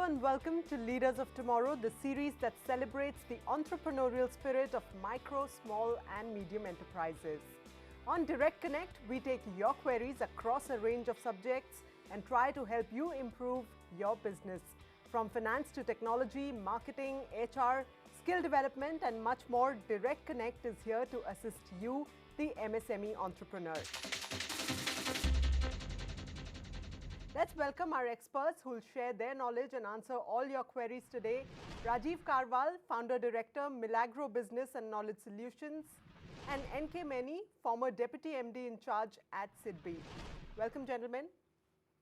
and welcome to Leaders of Tomorrow, the series that celebrates the entrepreneurial spirit of micro, small and medium enterprises. On Direct Connect, we take your queries across a range of subjects and try to help you improve your business. From finance to technology, marketing, HR, skill development and much more, Direct Connect is here to assist you, the MSME entrepreneur. Let's welcome our experts who will share their knowledge and answer all your queries today. Rajiv Karwal, Founder Director, Milagro Business and Knowledge Solutions, and N.K. Meni, former Deputy MD in charge at SIDBI. Welcome, gentlemen.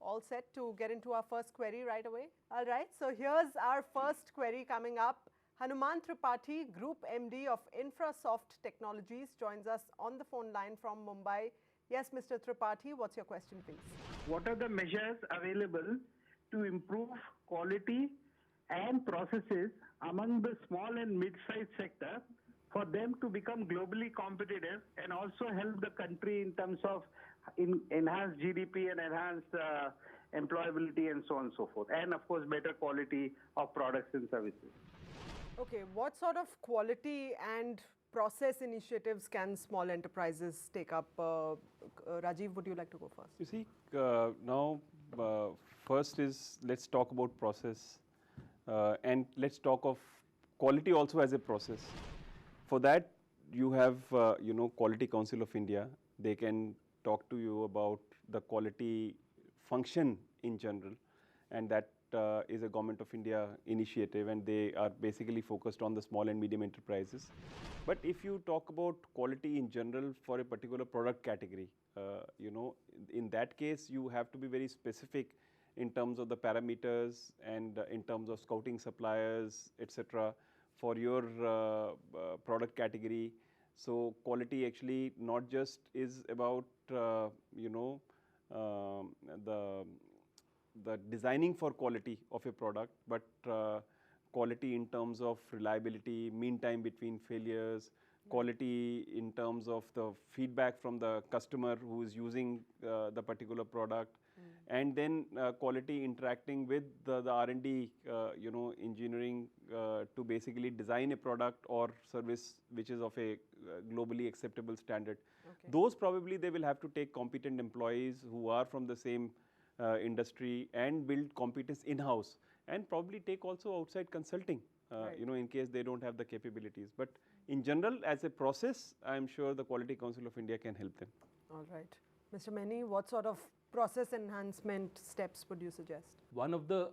All set to get into our first query right away? All right, so here's our first query coming up. Hanuman Tripathi, Group MD of Infrasoft Technologies, joins us on the phone line from Mumbai. Yes, Mr. Tripathi, what's your question, please? What are the measures available to improve quality and processes among the small and mid-sized sector for them to become globally competitive and also help the country in terms of enhanced GDP and enhanced employability and so on and so forth, and of course better quality of products and services? Okay, what sort of quality and process initiatives can small enterprises take up? Rajiv, would you like to go first? You see, now first is let's talk about process and let's talk of quality also as a process. For that, you have Quality Council of India. They can talk to you about the quality function in general, and that is a Government of India initiative, and they are basically focused on the small and medium enterprises. But if you talk about quality in general for a particular product category, in that case you have to be very specific in terms of the parameters and in terms of scouting suppliers, etc. for your product category. So quality actually not just is about the designing for quality of a product, but quality in terms of reliability, mean time between failures, quality in terms of the feedback from the customer who is using the particular product, and then quality interacting with the R&D, engineering to basically design a product or service which is of a globally acceptable standard. Okay. Those probably they will have to take competent employees who are from the same industry and build competence in-house, and probably take also outside consulting, Right. in case they don't have the capabilities. But in general, as a process, I am sure the Quality Council of India can help them. All right. Mr. Meni, what sort of process enhancement steps would you suggest? One of the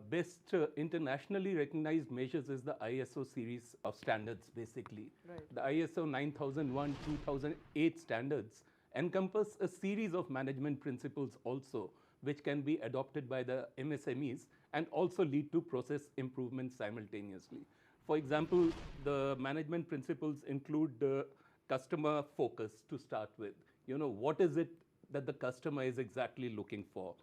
best internationally recognized measures is the ISO series of standards, basically. Right. The ISO 9001-2008 standards encompass a series of management principles also, which can be adopted by the MSMEs and also lead to process improvement simultaneously. For example, the management principles include customer focus to start with. What is it that the customer is exactly looking for?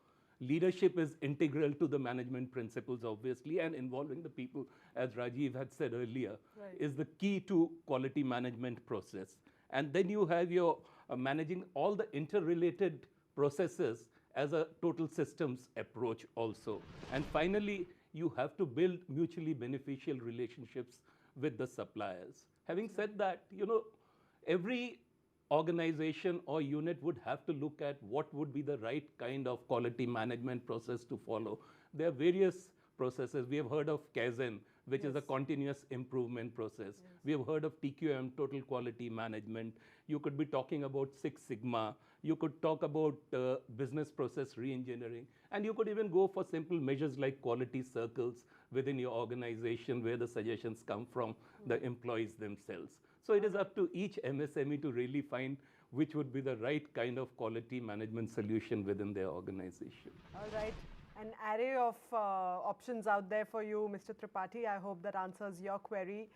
Leadership is integral to the management principles, obviously, and involving the people, as Rajiv had said earlier, Right. is the key to quality management process. And then you have your managing all the interrelated processes as a total systems approach also. And finally, you have to build mutually beneficial relationships with the suppliers. Having said that, every organization or unit would have to look at what would be the right kind of quality management process to follow. There are various processes. We have heard of Kaizen, which is a continuous improvement process. Yes. We have heard of TQM, Total Quality Management. You could be talking about Six Sigma. You could talk about business process re-engineering. And you could even go for simple measures like quality circles within your organization, where the suggestions come from the employees themselves. So it is up to each MSME to really find which would be the right kind of quality management solution within their organization. All right. An array of options out there for you, Mr. Tripathi. I hope that answers your query.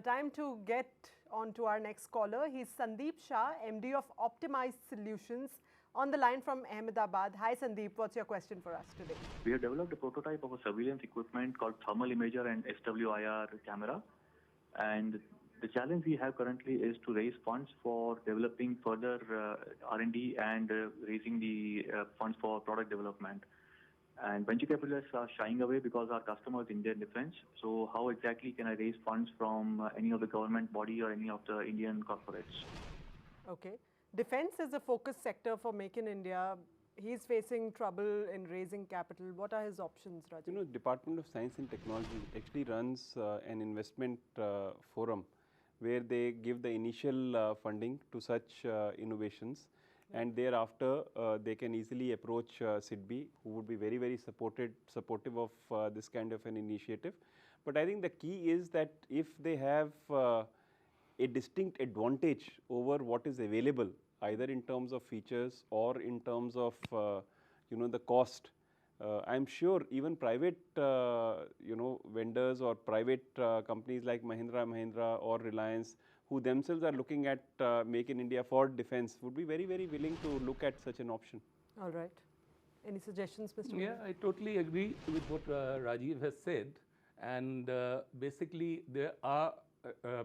Time to get on to our next caller. He's Sandeep Shah, MD of Optimized Solutions, on the line from Ahmedabad. Hi, Sandeep. What's your question for us today? We have developed a prototype of a surveillance equipment called thermal imager and SWIR camera. And the challenge we have currently is to raise funds for developing further R&D and raising the funds for product development. And venture capitalists are shying away because our customer is Indian defense. So how exactly can I raise funds from any of the government body or any of the Indian corporates? Okay. Defense is a focus sector for Make in India. He's facing trouble in raising capital. What are his options, Rajiv? You know, Department of Science and Technology actually runs an investment forum where they give the initial funding to such innovations, and thereafter they can easily approach SIDBI, who would be very, very supportive of this kind of an initiative. But I think the key is that if they have a distinct advantage over what is available, either in terms of features or in terms of the cost. I'm sure even private vendors or private companies like Mahindra or Reliance, who themselves are looking at Make in India for defense, would be very, very willing to look at such an option. All right. Any suggestions, Mr. Yeah, I totally agree with what Rajiv has said. And basically, there are,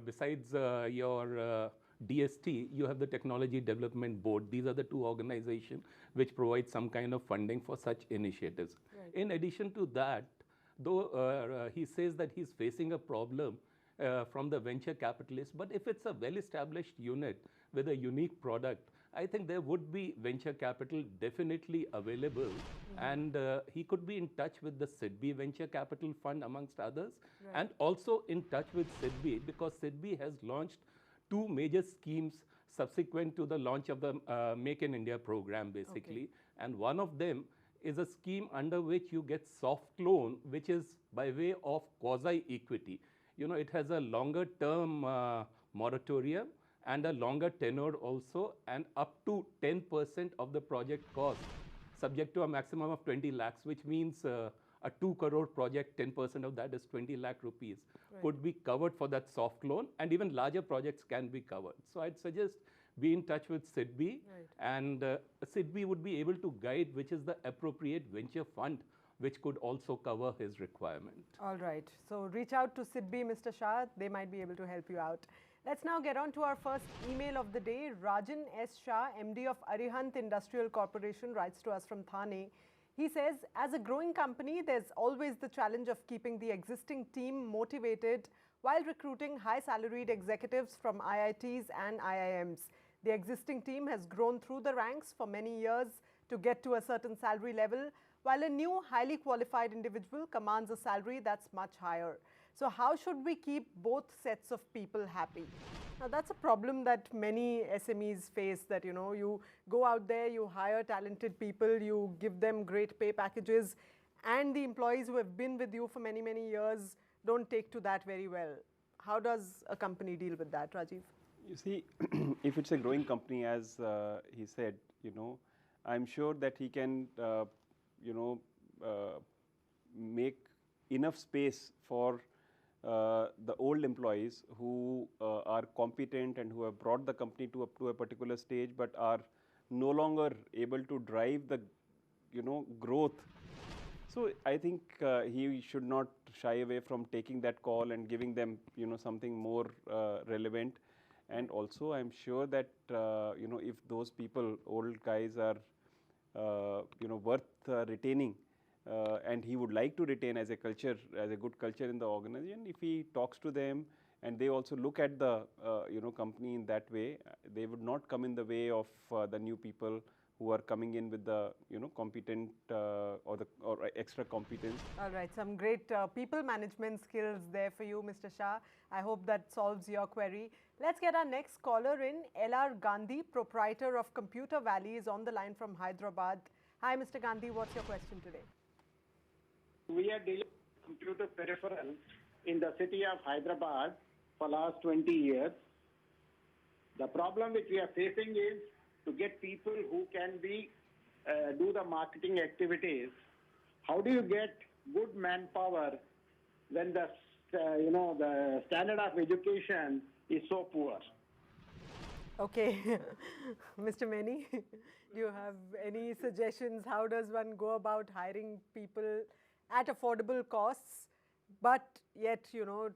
besides your DST, you have the Technology Development Board. These are the two organizations which provide some kind of funding for such initiatives. Right. In addition to that, though he says that he's facing a problem from the venture capitalists, but if it's a well-established unit with a unique product, I think there would be venture capital definitely available, and he could be in touch with the SIDBI Venture Capital Fund amongst others, and also in touch with SIDBI, because SIDBI has launched two major schemes subsequent to the launch of the Make in India program, basically. And one of them is a scheme under which you get soft loan, which is by way of quasi-equity. You know, it has a longer term moratorium and a longer tenure also, and up to 10% of the project cost, subject to a maximum of 20 lakhs, which means a 2 crore project, 10% of that is 20 lakh rupees, could be covered for that soft loan, and even larger projects can be covered. So I'd suggest be in touch with SIDBI, and SIDBI would be able to guide which is the appropriate venture fund which could also cover his requirement. All right. So reach out to SIDBI, Mr. Shah. They might be able to help you out. Let's now get on to our first email of the day. Rajan S. Shah, MD of Arihant Industrial Corporation, writes to us from Thane. He says, as a growing company, there's always the challenge of keeping the existing team motivated while recruiting high salaried executives from IITs and IIMs. The existing team has grown through the ranks for many years to get to a certain salary level, while a new highly qualified individual commands a salary that's much higher. So how should we keep both sets of people happy? Now that's a problem that many SMEs face, that you go out there, you hire talented people, you give them great pay packages, and the employees who have been with you for many, many years don't take to that very well. How does a company deal with that, Rajiv? You see, if it's a growing company, as he said, I'm sure that he can, make enough space for the old employees who are competent and who have brought the company to a particular stage, but are no longer able to drive the, growth. So I think he should not shy away from taking that call and giving them, something more relevant. And also, I'm sure that if those people, old guys, are worth retaining, and he would like to retain as a culture, as a good culture in the organization, if he talks to them and they also look at the company in that way, they would not come in the way of the new people who are coming in with the competent or extra competence. All right, some great people management skills there for you, Mr. Shah. I hope that solves your query. Let's get our next caller in. L.R. Gandhi, proprietor of Computer Valley, is on the line from Hyderabad. Hi, Mr. Gandhi, what's your question today? We are dealing with computer peripherals in the city of Hyderabad for last 20 years. The problem which we are facing is to get people who can do the marketing activities. How do you get good manpower when the the standard of education is so poor? Okay, Mr. Meni, do you have any suggestions? How does one go about hiring people at affordable costs, but yet,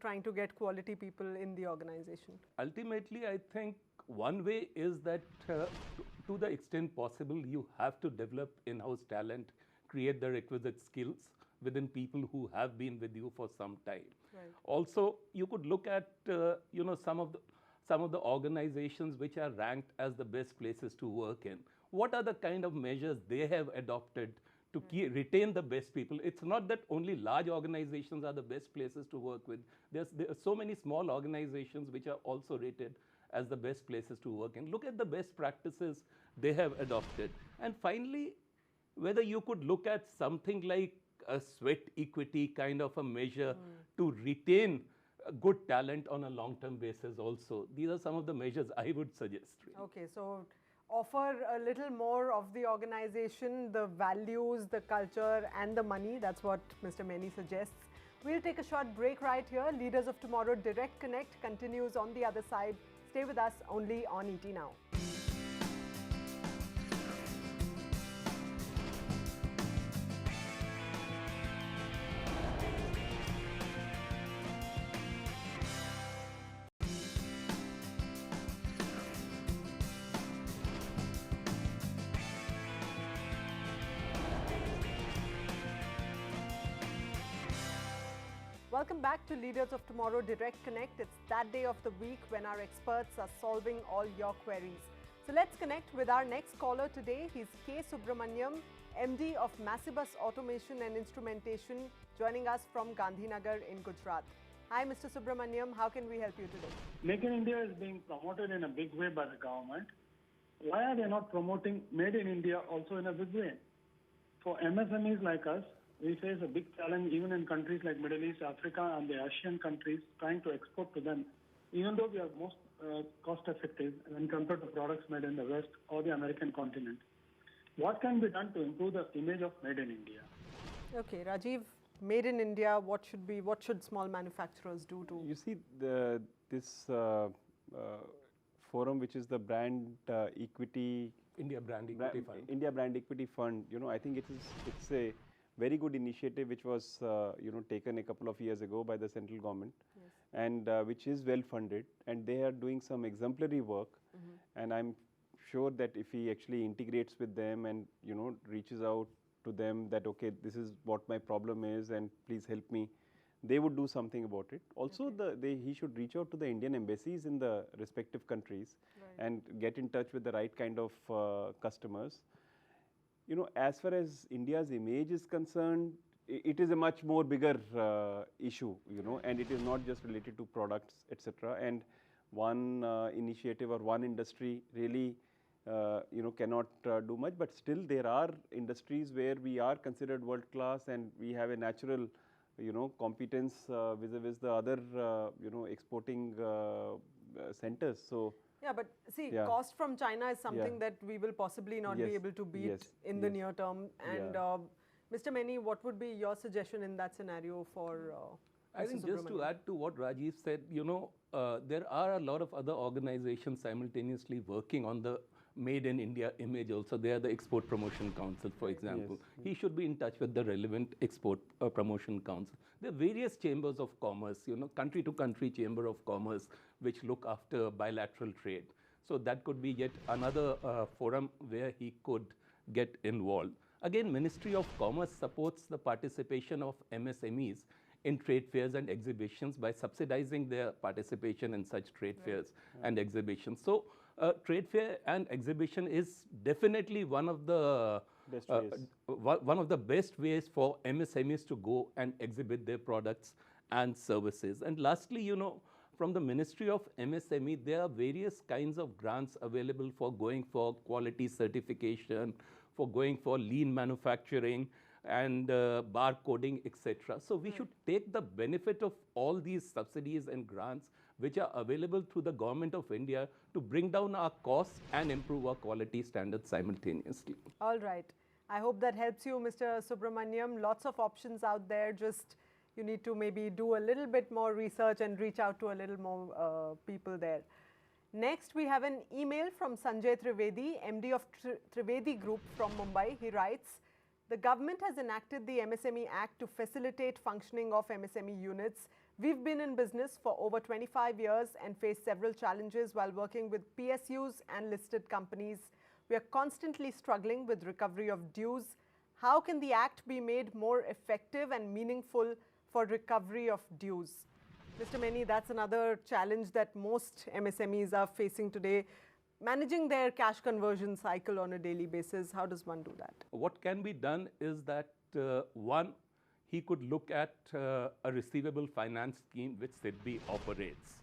trying to get quality people in the organization? Ultimately, I think one way is that to the extent possible, you have to develop in-house talent create the requisite skills within people who have been with you for some time. Right. Also, you could look at some of the organizations which are ranked as the best places to work in. What are the kind of measures they have adopted to retain the best people? It's not that only large organizations are the best places to work with. There are so many small organizations which are also rated as the best places to work in. Look at the best practices they have adopted. And finally, whether you could look at something like a sweat equity kind of a measure to retain good talent on a long-term basis also. These are some of the measures I would suggest. Really. Okay, so offer a little more of the organization, the values, the culture and the money. That's what Mr. Maini suggests. We'll take a short break right here. Leaders of Tomorrow Direct Connect continues on the other side. Stay with us only on ET Now. Welcome back to Leaders of Tomorrow Direct Connect. It's that day of the week when our experts are solving all your queries. So let's connect with our next caller today. He's K. Subramaniam, MD of Massibus Automation and Instrumentation, joining us from Gandhinagar in Gujarat. Hi, Mr. Subramaniam. How can we help you today? Make in India is being promoted in a big way by the government. Why are they not promoting Made in India also in a big way? For MSMEs like us, we face a big challenge even in countries like Middle East, Africa and the Asian countries trying to export to them, even though we are most cost effective when compared to products made in the West or the American continent. What can be done to improve the image of Made in India? Okay, Rajiv, Made in India, what should small manufacturers do to? You see, this forum, which is the brand equity, India Brand Equity Fund. India Brand Equity Fund, I think it's a very good initiative which was taken a couple of years ago by the central government, Yes. and which is well funded, and they are doing some exemplary work. And I'm sure that if he actually integrates with them and reaches out to them that okay, this is what my problem is and please help me, they would do something about it. Also, he should reach out to the Indian embassies in the respective countries and get in touch with the right kind of customers. As far as India's image is concerned, it is a much more bigger issue, and it is not just related to products, etc. And one initiative or one industry really, cannot do much. But still, there are industries where we are considered world class, and we have a natural, competence vis-a-vis the other, exporting centers. So. Yeah, but see, cost from China is something that we will possibly not be able to beat in the near term. And Mr. Maini, what would be your suggestion in that scenario for I think just to add to what Rajiv said, there are a lot of other organizations simultaneously working on the Made in India image also. They are the Export Promotion Council, for example. Yes. He should be in touch with the relevant Export Promotion Council. There are various chambers of commerce, country to country chamber of commerce, which look after bilateral trade. So that could be yet another forum where he could get involved. Again, Ministry of Commerce supports the participation of MSMEs in trade fairs and exhibitions by subsidizing their participation in such trade fairs and exhibitions. So trade fair and exhibition is definitely one of the best ways for MSMEs to go and exhibit their products and services. And lastly, from the Ministry of MSME, there are various kinds of grants available for going for quality certification, for going for lean manufacturing and barcoding, etc. So we should take the benefit of all these subsidies and grants which are available through the Government of India to bring down our costs and improve our quality standards simultaneously. All right. I hope that helps you, Mr. Subramaniam. Lots of options out there. Just you need to maybe do a little bit more research and reach out to a little more people there. Next, we have an email from Sanjay Trivedi, MD of Trivedi Group from Mumbai. He writes, the government has enacted the MSME Act to facilitate functioning of MSME units. We've been in business for over 25 years and faced several challenges while working with PSUs and listed companies. We are constantly struggling with recovery of dues, how can the act be made more effective and meaningful for recovery of dues? Mr. Meni, that's another challenge that most MSMEs are facing today, managing their cash conversion cycle on a daily basis. How does one do that? What can be done is that, one, he could look at a receivable finance scheme which SIDBI operates.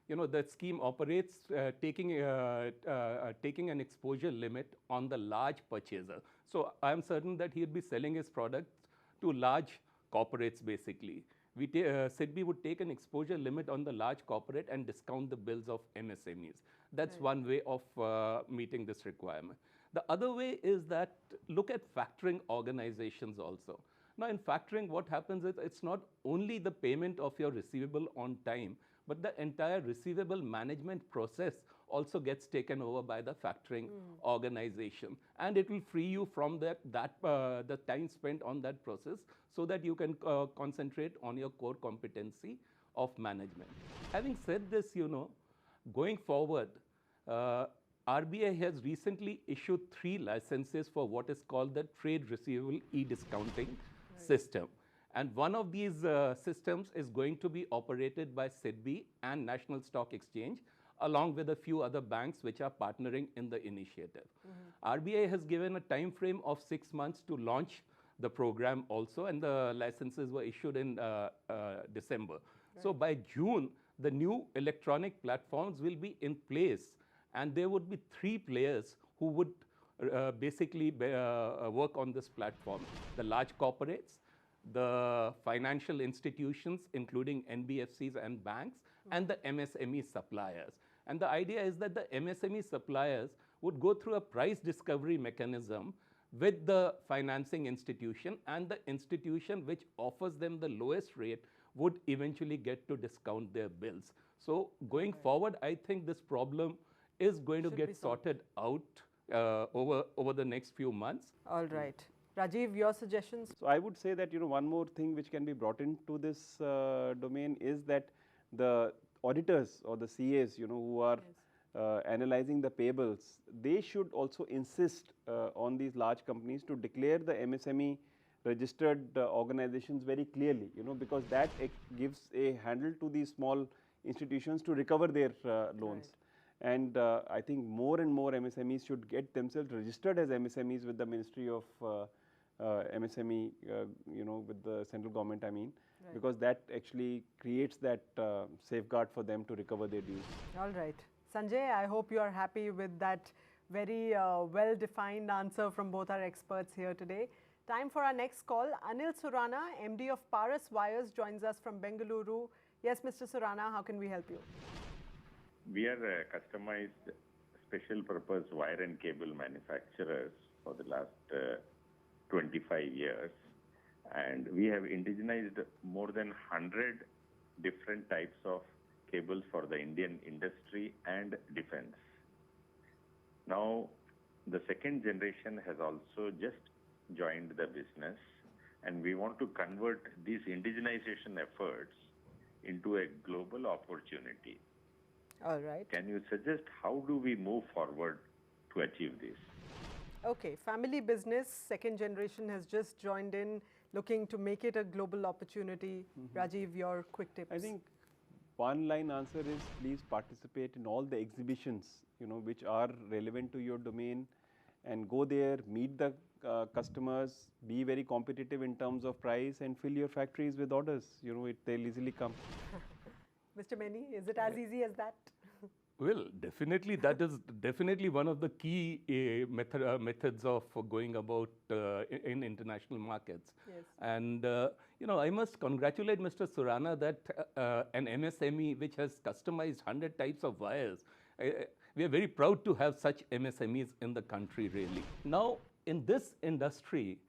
You know, that scheme operates taking an exposure limit on the large purchaser. So I'm certain that he'd be selling his products to large corporates basically. SIDBI would take an exposure limit on the large corporate and discount the bills of MSMEs. That's one way of meeting this requirement. The other way is that look at factoring organizations also. Now in factoring, what happens is it's not only the payment of your receivable on time, but the entire receivable management process also gets taken over by the factoring organization. And it will free you from the time spent on that process so that you can concentrate on your core competency of management. Having said this, you know, going forward, RBI has recently issued 3 licenses for what is called the trade receivable e-discounting system. And one of these systems is going to be operated by SIDBI and National Stock Exchange, along with a few other banks which are partnering in the initiative. RBI has given a time frame of 6 months to launch the program also, and the licenses were issued in December. So by June, the new electronic platforms will be in place, and there would be 3 players who would basically work on this platform: the large corporates, the financial institutions, including NBFCs and banks, and the MSME suppliers. And the idea is that the MSME suppliers would go through a price discovery mechanism with the financing institution, and the institution which offers them the lowest rate would eventually get to discount their bills. So going forward, I think this problem is going to get sorted out over the next few months. All right. Rajiv, your suggestions? So I would say that, you know, one more thing which can be brought into this domain is that the auditors or the CAs, you know, who are analyzing the payables, they should also insist on these large companies to declare the MSME registered organizations very clearly, you know, because that gives a handle to these small institutions to recover their loans. And I think more and more MSMEs should get themselves registered as MSMEs with the Ministry of MSME, you know, with the central government, I mean, because that actually creates that safeguard for them to recover their dues. All right. Sanjay, I hope you are happy with that very well-defined answer from both our experts here today. Time for our next call. Anil Surana, MD of Paras Wires, joins us from Bengaluru. Yes, Mr. Surana, how can we help you? We are customized special purpose wire and cable manufacturers for the last 25 years, and we have indigenized more than 100 different types of cables for the Indian industry and defense. Now, the second generation has also just joined the business, and we want to convert these indigenization efforts into a global opportunity. All right. Can you suggest how do we move forward to achieve this? Okay, family business, second generation has just joined in, looking to make it a global opportunity. Rajiv, your quick tips. I think one line answer is please participate in all the exhibitions, you know, which are relevant to your domain, and go there, meet the customers, be very competitive in terms of price, and fill your factories with orders. You know, they'll easily come. Mr. Meni, is it as easy as that? Well, definitely, that is definitely one of the key methods of going about in international markets. Yes. And, you know, I must congratulate Mr. Surana that an MSME which has customized 100 types of wires, we are very proud to have such MSMEs in the country, really. Now, in this industry,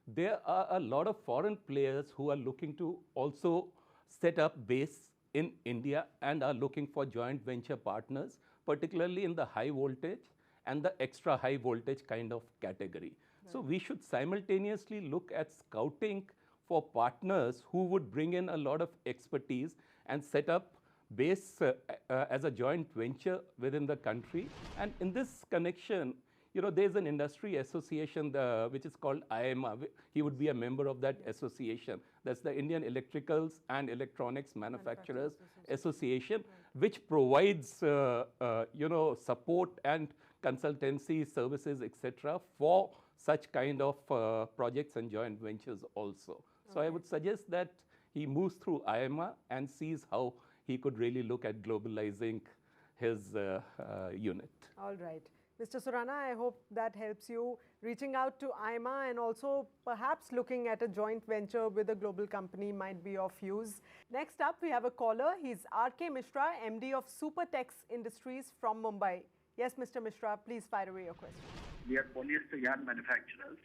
there are a lot of foreign players who are looking to also set up base in India and are looking for joint venture partners, particularly in the high voltage and the extra high voltage kind of category. So we should simultaneously look at scouting for partners who would bring in a lot of expertise and set up base as a joint venture within the country. And in this connection, there's an industry association which is called IMA. He would be a member of that association. That's the Indian Electricals and Electronics Manufacturers Association, which provides, support and consultancy services, etc., for such kind of projects and joint ventures also. So I would suggest that he moves through IMA and sees how he could really look at globalizing his unit. All right. Mr. Surana, I hope that helps you reaching out to IMA, and also perhaps looking at a joint venture with a global company might be of use. Next up, we have a caller. He's R.K. Mishra, MD of Supertex Industries from Mumbai. Yes, Mr. Mishra, please fire away your question. We are polyester yarn manufacturers.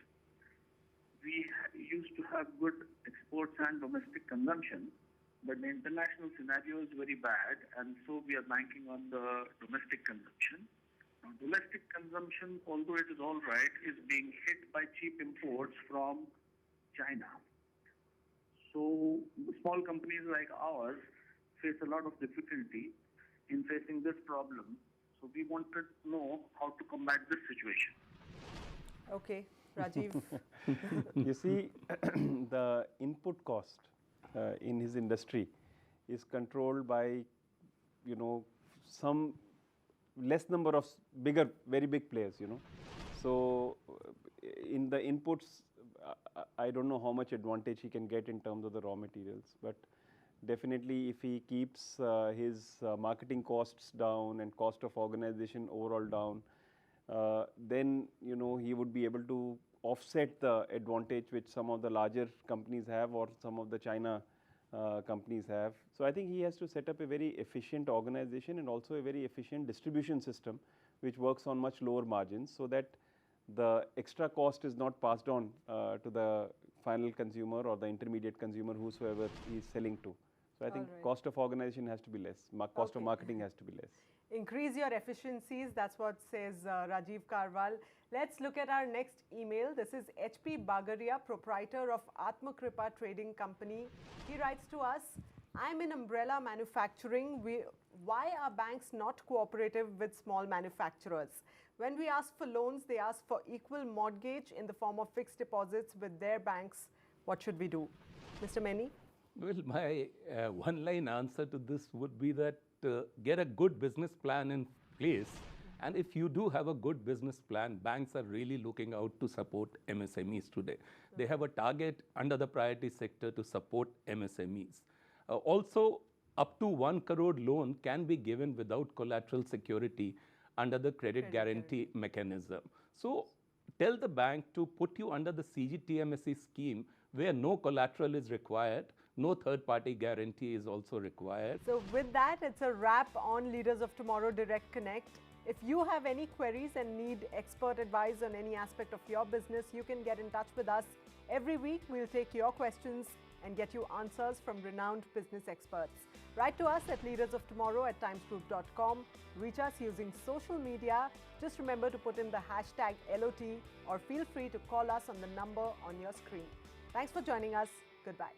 We used to have good exports and domestic consumption, but the international scenario is very bad, and so we are banking on the domestic consumption. Now, domestic consumption, although it is all right, is being hit by cheap imports from China. So small companies like ours face a lot of difficulty in facing this problem. So we wanted to know how to combat this situation. Okay, Rajiv. You see, the input cost in his industry is controlled by, some less number of very big players, So in the inputs, I don't know how much advantage he can get in terms of the raw materials, but definitely if he keeps his marketing costs down and cost of organization overall down, then, he would be able to offset the advantage which some of the larger companies have or some of the China companies have. So I think he has to set up a very efficient organization and also a very efficient distribution system which works on much lower margins, so that the extra cost is not passed on to the final consumer or the intermediate consumer, whosoever he is selling to. So I think cost of organization has to be less, cost of marketing has to be less. Increase your efficiencies, that's what says Rajiv Karwal. Let's look at our next email. This is HP Bagaria, proprietor of Atmakripa Trading Company. He writes to us, I'm in umbrella manufacturing. Why are banks not cooperative with small manufacturers? When we ask for loans, they ask for equal mortgage in the form of fixed deposits with their banks. What should we do? Mr. Meni? Well, my one-line answer to this would be that get a good business plan in place. And if you do have a good business plan, banks are really looking out to support MSMEs today. They have a target under the priority sector to support MSMEs. Also, up to 1 crore loan can be given without collateral security under the credit guarantee mechanism. So tell the bank to put you under the CGTMSE scheme where no collateral is required, no third-party guarantee is also required. So with that, it's a wrap on Leaders of Tomorrow Direct Connect. If you have any queries and need expert advice on any aspect of your business, you can get in touch with us. Every week, we'll take your questions and get you answers from renowned business experts. Write to us at leadersoftomorrow@timesgroup.com. Reach us using social media. Just remember to put in the hashtag LOT, or feel free to call us on the number on your screen. Thanks for joining us. Goodbye.